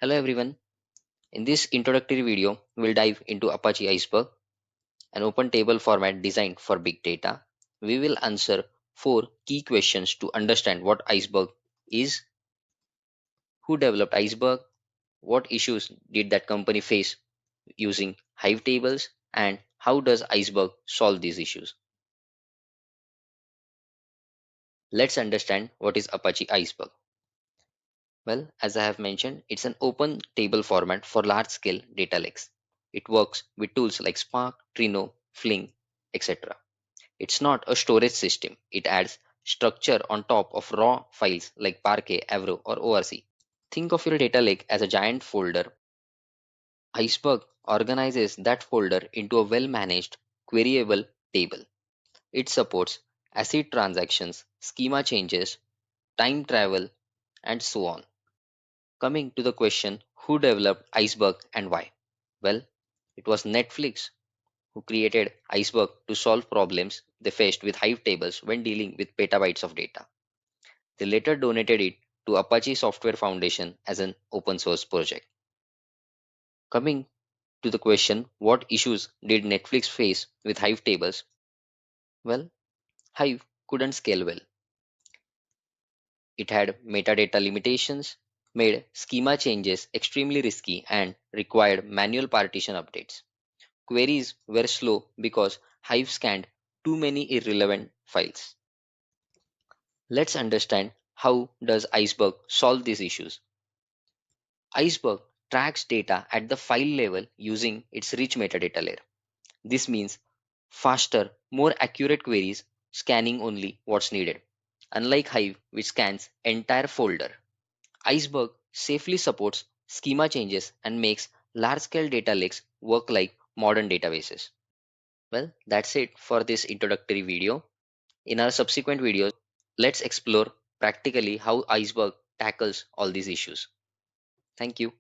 Hello everyone. In this introductory video, we'll dive into Apache Iceberg, an open table format designed for big data. We will answer four key questions to understand what Iceberg is, who developed Iceberg, what issues did that company face using Hive tables, and how does Iceberg solve these issues. Let's understand what is Apache Iceberg. Well, as I have mentioned, it's an open table format for large scale data lakes. It works with tools like Spark, Trino, Fling, etc. It's not a storage system. It adds structure on top of raw files like Parquet, Avro, or ORC. Think of your data lake as a giant folder. Iceberg organizes that folder into a well managed, queryable table. It supports ACID transactions, schema changes, time travel, and so on. Coming to the question, who developed Iceberg and why? Well, it was Netflix who created Iceberg to solve problems they faced with Hive tables when dealing with petabytes of data. They later donated it to Apache Software Foundation as an open source project. Coming to the question, what issues did Netflix face with Hive tables? Well, Hive couldn't scale well. It had metadata limitations, made schema changes extremely risky, and required manual partition updates. Queries were slow because Hive scanned too many irrelevant files. Let's understand how does Iceberg solve these issues. Iceberg tracks data at the file level using its rich metadata layer. This means faster, more accurate queries scanning only what's needed. Unlike Hive, which scans entire folder, Iceberg safely supports schema changes and makes large-scale data lakes work like modern databases. Well, that's it for this introductory video. In our subsequent videos, let's explore practically how Iceberg tackles all these issues. Thank you.